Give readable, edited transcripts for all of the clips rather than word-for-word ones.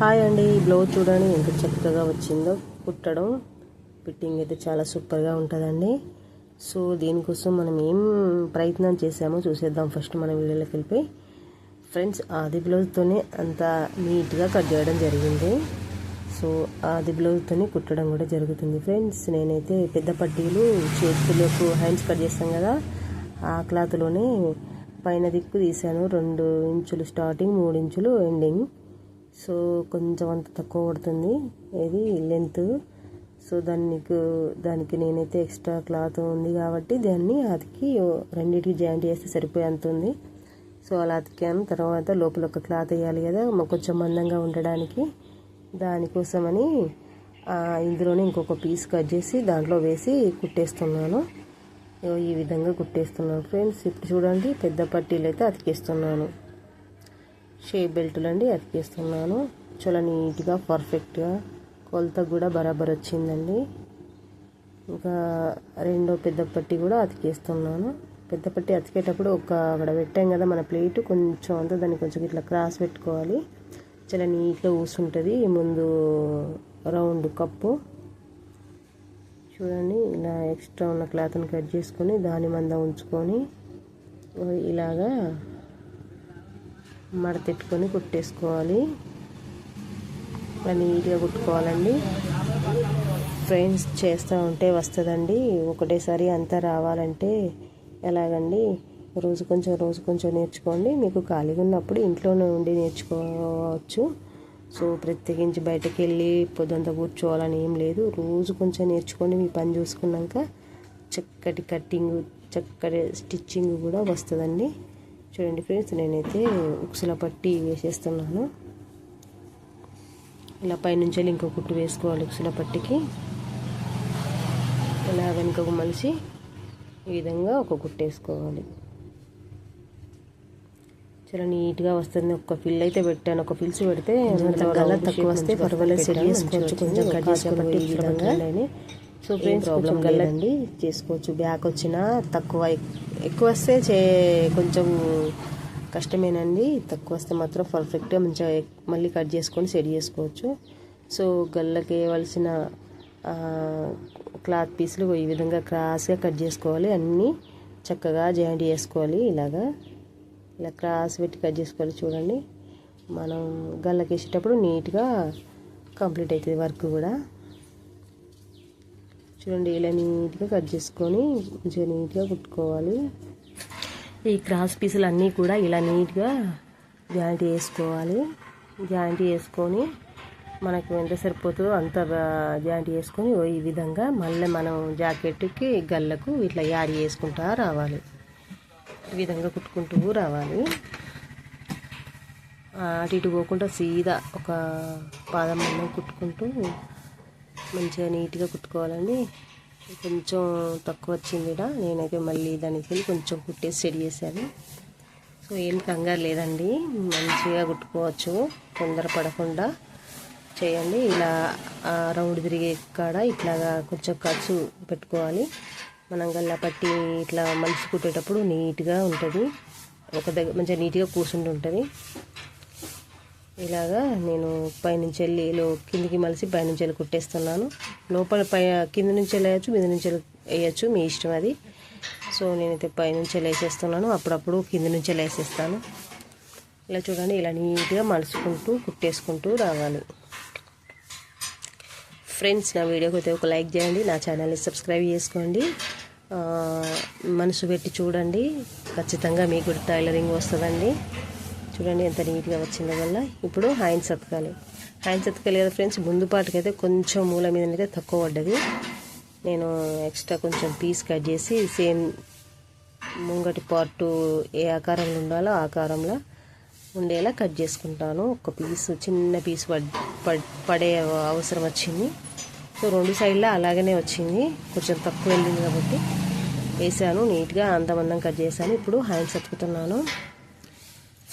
Hi అండి, ఈ blouse చూడండి ఎంత చక్కగా వచ్చిందో. కుట్టడం ఫిట్టింగ్ అయితే చాలా సూపర్గా ఉంటుందండి. సో దీనికోసం మనం ఏం ప్రయత్నం చేసామో చూసేద్దాం. ఫస్ట్ మన వీడియోలోకి వెళ్ళిపోయి ఫ్రెండ్స్, ఆది బ్లౌజ్తోనే అంత నీట్గా కట్ చేయడం జరిగింది. సో ఆది బ్లౌజ్తోనే కుట్టడం కూడా జరుగుతుంది ఫ్రెండ్స్. నేనైతే పెద్ద పట్టీలు చేతులకు హ్యాండ్స్ కట్ చేస్తాం కదా, ఆ క్లాత్లోనే పైన దిక్కు తీసాను. 2 ఇంచులు స్టార్టింగ్, 3 ఇంచులు ఎండింగ్. సో కొంచెం అంత తక్కువ పడుతుంది ఇది లెంత్. సో దానికి నేనైతే ఎక్స్ట్రా క్లాత్ ఉంది కాబట్టి దాన్ని అతికి రెండింటికి జాయింట్ చేస్తే సరిపోయేంత ఉంది. సో అలా అతికాను. తర్వాత లోపల ఒక క్లాత్ వేయాలి కదా కొంచెం మందంగా ఉండడానికి. దానికోసమని ఇందులోనే ఇంకొక పీస్ కట్ చేసి దాంట్లో వేసి కుట్టేస్తున్నాను. ఈ విధంగా కుట్టేస్తున్నాను ఫ్రెండ్స్. ఇప్పుడు చూడండి, పెద్ద పట్టీలు అయితే అతికేస్తున్నాను. షేప్ బెల్టులు అండి అతికేస్తున్నాను. చాలా నీట్గా పర్ఫెక్ట్గా కొలత కూడా బరాబర్ వచ్చిందండి. ఇంకా రెండో పెద్ద పట్టి కూడా అతికేస్తున్నాను. పెద్ద పట్టి అతికేటప్పుడు అక్కడ పెట్టాం కదా మన ప్లేట్, కొంచెం అంతా దాన్ని కొంచెం ఇట్లా క్రాస్ పెట్టుకోవాలి. చాలా నీట్గా కూర్చుంటుంది. ముందు రౌండ్ కప్పు చూడండి, ఇలా ఎక్స్ట్రా ఉన్న క్లాత్ని కట్ చేసుకొని దాని మంద ఉంచుకొని ఇలాగా మడతెట్టుకొని కుట్టేసుకోవాలి. ఇలా నీట్గా కుట్టుకోవాలండి ఫ్రెండ్స్. చేస్తూ ఉంటే వస్తుందండి. ఒకటేసారి అంతా రావాలంటే ఎలాగండి? రోజు కొంచెం నేర్చుకోండి. మీకు ఖాళీగా ఉన్నప్పుడు ఇంట్లోనే ఉండి నేర్చుకోవచ్చు. సో ప్రత్యేకించి బయటకు వెళ్ళి పొద్దుంతా కూర్చోవాలని ఏం లేదు. రోజు కొంచెం నేర్చుకోండి. మీ పని చూసుకున్నాక చక్కటి కట్టింగ్, చక్కటి స్టిచ్చింగ్ కూడా వస్తుందండి. చూడండి ఫ్రెండ్స్, నేనైతే ఉక్సుల పట్టి వేసేస్తున్నాను. ఇలా పైనుంచి ఇంకో కుట్టు వేసుకోవాలి ఉక్సుల పట్టికి. ఇలా వెనుకకు మలిచి ఈ విధంగా ఒక కుట్టు వేసుకోవాలి. చాలా నీట్గా వస్తుంది. ఒక ఫిల్ అయితే పెట్టాను. ఒక ఫిల్స్ పెడితే గల తక్కువ వస్తే పర్వాలేదు, సెట్ చేసుకోవచ్చు. కొంచెం కట్ చేసుకొని ఈ విధంగా. సో ఫ్రెండ్స్ ప్రాబ్లం కదండి, చేసుకోవచ్చు. బ్యాక్ వచ్చినా ఎక్కువ వస్తే కొంచెం కష్టమేనండి. తక్కువ వస్తే మాత్రం పర్ఫెక్ట్గా మంచిగా మళ్ళీ కట్ చేసుకొని సెట్ చేసుకోవచ్చు. సో గల్లకి వేయవలసిన క్లాత్ పీసులు ఈ విధంగా క్రాస్గా కట్ చేసుకోవాలి. అన్నీ చక్కగా జాయింట్ చేసుకోవాలి. ఇలా క్రాస్ పెట్టి కట్ చేసుకోవాలి. చూడండి, మనం గల్లకి వేసేటప్పుడు నీట్గా కంప్లీట్ అవుతుంది వర్క్ కూడా. చూడండి, ఇలా నీట్గా కట్ చేసుకొని మంచిగా నీట్గా కుట్టుకోవాలి. ఈ క్రాస్ పీసులు అన్నీ కూడా ఇలా నీట్గా జాయింట్ చేసుకోవాలి. జాయింట్ చేసుకొని మనకు ఎంత సరిపోతుందో అంత జాయింట్ చేసుకొని ఈ విధంగా మళ్ళీ మనం జాకెట్కి గల్లకు ఇట్లా యాడ్ చేసుకుంటూ రావాలి. ఈ విధంగా కుట్టుకుంటూ రావాలి. అటు ఇటు పోకుండా సీదా ఒక పాదం మందం కుట్టుకుంటూ మంచిగా నీట్గా కుట్టుకోవాలండి. కొంచెం తక్కువ వచ్చింది. నేనైతే మళ్ళీ దానికి వెళ్ళి కొంచెం కుట్టేసి సెట్ చేశాను. సో ఏం కంగారు లేదండి, మంచిగా కుట్టుకోవచ్చు. తొందర పడకుండా చేయండి. ఇలా రౌండ్ తిరిగే కాడ ఇట్లాగా కొంచెం ఖర్చు పెట్టుకోవాలి. మనం గల్లా పట్టి ఇట్లా మలిసి కుట్టేటప్పుడు నీట్గా ఉంటుంది. ఒక దగ్గర మంచిగా నీట్గా కూర్చుంటుంటుంది. ఇలాగా నేను పైనుంచి వెళ్ళి కిందికి మలిసి పైనుంచి వెళ్ళి కుట్టేస్తున్నాను. లోపల కింద నుంచి వేయచ్చు, మీద నుంచి వేయచ్చు, మీ ఇష్టం అది. సో నేనైతే పైనుంచి వేసేస్తున్నాను. అప్పుడప్పుడు కింద నుంచి వేసేస్తాను. ఇలా చూడండి, ఇలా నీట్గా మలుచుకుంటూ కుట్టేసుకుంటూ రావాలి ఫ్రెండ్స్. నా వీడియోకి అయితే ఒక లైక్ చేయండి, నా ఛానల్ని సబ్స్క్రైబ్ చేసుకోండి. మనసు పెట్టి చూడండి, ఖచ్చితంగా మీకు కూడా టైలరింగ్ వస్తుందండి. చూడండి ఎంత నీట్గా వచ్చిందో వల్ల. ఇప్పుడు హ్యాండ్స్ అతకాలి కదా ఫ్రెండ్స్. ముందు పాటుకైతే కొంచెం మూల మీద అయితే తక్కువ పడ్డది. నేను ఎక్స్ట్రా కొంచెం పీస్ కట్ చేసి సేమ్ ముంగటి పార్టు ఏ ఆకారంలో ఉండాలో ఆ ఆకారంలో ఉండేలా కట్ చేసుకుంటాను. ఒక పీస్ చిన్న పీస్ పడే అవసరం వచ్చింది. సో 2 సైడ్లా అలాగనే వచ్చింది. కొంచెం తక్కువ వెళ్ళింది కాబట్టి వేసాను. నీట్గా అంతమందం కట్ చేశాను. ఇప్పుడు హ్యాండ్స్ అతుకుతున్నాను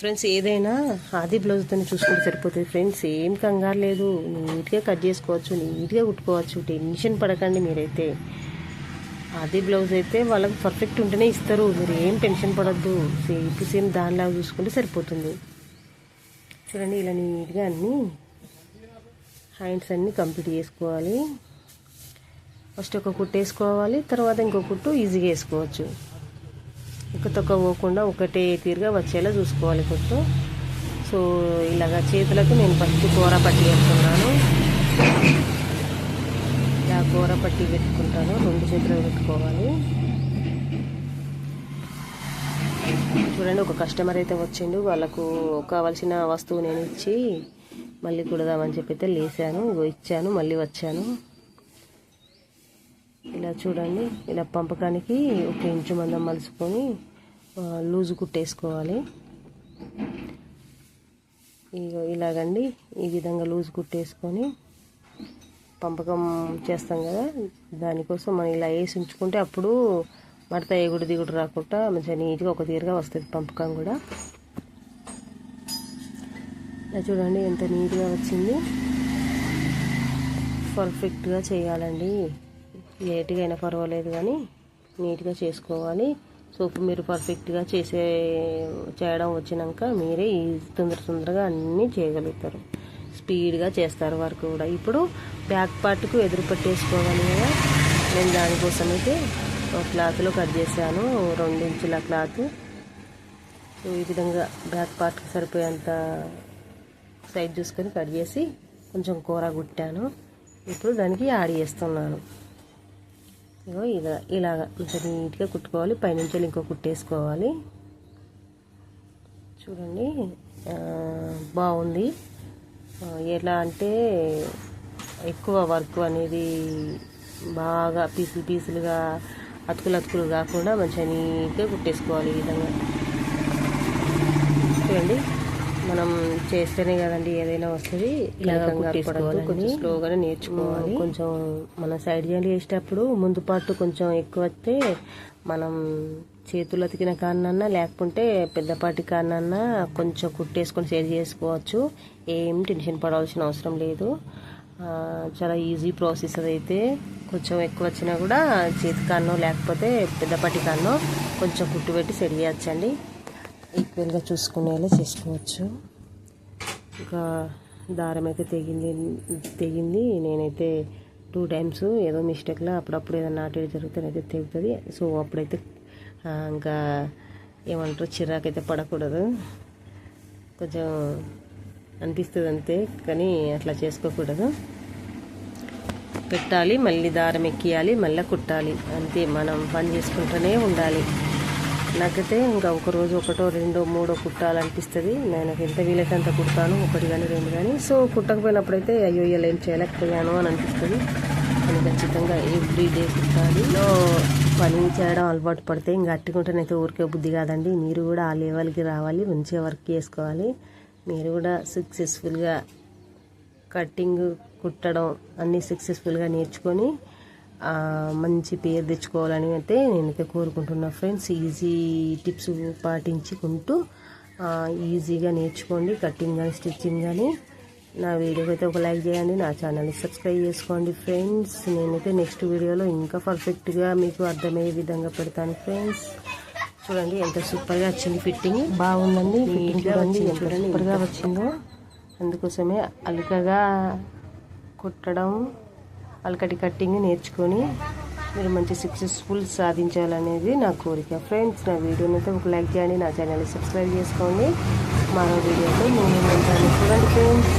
ఫ్రెండ్స్. ఏదైనా ఆది బ్లౌజ్తో చూసుకుంటే సరిపోతుంది ఫ్రెండ్స్. ఏం కంగారు లేదు, నీట్గా కట్ చేసుకోవచ్చు, నీట్గా కుట్టుకోవచ్చు. టెన్షన్ పడకండి మీరైతే. ఆది బ్లౌజ్ అయితే వాళ్ళకి పర్ఫెక్ట్ ఉంటేనే ఇస్తారు. మీరు ఏం టెన్షన్ పడద్దు. సేమ్ దానిలాగా చూసుకుంటే సరిపోతుంది. చూడండి, ఇలా నీట్గా అన్నీ హ్యాండ్స్ అన్నీ కంప్లీట్ చేసుకోవాలి. ఫస్ట్ ఒక కుట్టు వేసుకోవాలి, తర్వాత ఇంకో కుట్టు ఈజీగా వేసుకోవచ్చు. తక్కువ పోకుండా ఒకటే తీరుగా వచ్చేలా చూసుకోవాలి కుట్టు. సో ఇలాగ చేతులకు నేను ఫస్ట్ కూర పట్టి వేసుకున్నాను. ఇలా కూర పట్టి పెట్టుకుంటాను, 2 చేతులు పెట్టుకోవాలి. చూడండి, ఒక కస్టమర్ అయితే వచ్చిండు, వాళ్ళకు కావాల్సిన వస్తువు నేను ఇచ్చి మళ్ళీ కుడదామని చెప్పి అయితే లేసాను, ఇచ్చాను, మళ్ళీ వచ్చాను. ఇలా చూడండి, ఇలా పంపకానికి 1 ఇంచు మందం మలుచుకొని లూజు కుట్టేసుకోవాలి. ఇలాగండి, ఈ విధంగా లూజు కుట్టేసుకొని పంపకం చేస్తాం కదా, దానికోసం మనం ఇలా వేసి ఉంచుకుంటే అప్పుడు మడత ఎగుడు దిగుడు రాకుండా మంచిగా నీట్గా ఒక తీరుగా వస్తుంది పంపకం కూడా. ఇలా చూడండి ఎంత నీట్గా వచ్చింది. పర్ఫెక్ట్గా చేయాలండి, లేట్గా అయినా పర్వాలేదు కానీ నీట్గా చేసుకోవాలి. సో మీరు పర్ఫెక్ట్గా చేయడం వచ్చినాక మీరే తొందరగా అన్నీ చేయగలుగుతారు, స్పీడ్గా చేస్తారు వర్క్ కూడా. ఇప్పుడు బ్యాక్ పార్ట్కు ఎదురు పట్టేసుకోవాలి కదా, నేను దానికోసం అయితే ఒక క్లాత్లో కట్ చేశాను, 2 ఇంచుల క్లాత్. సో ఈ విధంగా బ్యాక్ పార్ట్కి సరిపోయేంత సైజ్ చూసుకొని కట్ చేసి కొంచెం కూర కుట్టాను. ఇప్పుడు దానికి యాడ్ చేస్తున్నాను. ఇలాగా కొంచెం నీట్గా కుట్టుకోవాలి, పైనుంచి ఇంకో కుట్టేసుకోవాలి. చూడండి బాగుంది. ఎలా అంటే ఎక్కువ వర్క్ అనేది బాగా పీసులుగా అతుకులు కాకుండా మంచిగా నీట్గా కుట్టేసుకోవాలి. ఈ విధంగా చూడండి, మనం చేస్తేనే కదండి ఏదైనా వస్తుంది. ఇలాగ కుట్టేసుకోవాలి, కొంచెం స్లోగానే నేర్చుకోవాలి. కొంచెం మన సైడ్ జాయింట్ చేసేటప్పుడు ముందు పార్ట్ కొంచెం ఎక్కువ వస్తే మనం చేతులు అతికిన కారణన్నా లేకపోతే పెద్దపాటి కారణన్నా కొంచెం కుట్టేసుకొని సేవ్ చేసుకోవచ్చు. ఏం టెన్షన్ పడాల్సిన అవసరం లేదు, చాలా ఈజీ ప్రాసెస్ అదైతే. కొంచెం ఎక్కువ వచ్చినా కూడా చేతి కాన్నో లేకపోతే పెద్దపాటి కాన్నో కొంచెం కుట్టు పెట్టి సెట్ చేయొచ్చండి, ఈక్వల్గా చూసుకునేలా చేసుకోవచ్చు. ఇంకా దారం అయితే తెగింది. నేనైతే 2 టైమ్స్ ఏదో మిస్టేక్లో అప్పుడప్పుడు ఏదైనా నాటేది జరుగుతుందైతే తెగుతుంది. సో అప్పుడైతే ఇంకా ఏమంటారు, చిరాకైతే పడకూడదు, కొంచెం అనిపిస్తుంది అంతే, కానీ అట్లా చేసుకోకూడదు. పెట్టాలి, మళ్ళీ దారం ఎక్కియాలి, మళ్ళీ కుట్టాలి, అంతే. మనం పని చేసుకుంటూనే ఉండాలి. నాకైతే ఇంకా ఒక రోజు 1, 2, 3 కుట్టాలనిపిస్తుంది. నేను ఎంత వీలైతే అంత కుడతాను, 1 కానీ 2 కానీ. సో కుట్టకపోయినప్పుడైతే అయ్యో ఇలా ఏం చేయలేకపోయాను అని అనిపిస్తుంది. కానీ ఖచ్చితంగా ఎవ్రీడే కుట్టాలి. పని చేయడం అలవాటు పడితే ఇంకా అట్టుకుంటేనైతే ఊరికే బుద్ధి కాదండి. మీరు కూడా ఆ లెవెల్కి రావాలి, మంచిగా వర్క్ చేసుకోవాలి. మీరు కూడా సక్సెస్ఫుల్గా కటింగ్ కుట్టడం అన్నీ సక్సెస్ఫుల్గా నేర్చుకొని మంచి పేరు తెచ్చుకోవాలని అయితే నేనైతే కోరుకుంటున్నా ఫ్రెండ్స్. ఈజీ టిప్స్ పాటించుకుంటూ ఈజీగా నేర్చుకోండి, కటింగ్ కానీ స్టిచ్చింగ్ కానీ. నా వీడియోకి అయితే ఒక లైక్ చేయండి, నా ఛానల్ని సబ్స్క్రైబ్ చేసుకోండి ఫ్రెండ్స్. నేనైతే నెక్స్ట్ వీడియోలో ఇంకా పర్ఫెక్ట్గా మీకు అర్థమయ్యే విధంగా పెడతాను ఫ్రెండ్స్. చూడండి ఎంత సూపర్గా వచ్చింది, ఫిట్టింగ్ బాగుందండి. చూడండి ఎంత సూపర్గా వచ్చిందో. అందుకోసమే అల్కగా కుట్టడం, అల్కటి కట్టింగ్ నేర్చుకొని మీరు మంచి సక్సెస్ఫుల్ సాధించాలనేది నా కోరిక ఫ్రెండ్స్. నా వీడియోని అయితే ఒక లైక్ చేయండి, నా ఛానల్ని సబ్స్క్రైబ్ చేసుకోండి. మరో వీడియోలో నేను ఉంటాను. చూడండి ఫ్రెండ్స్.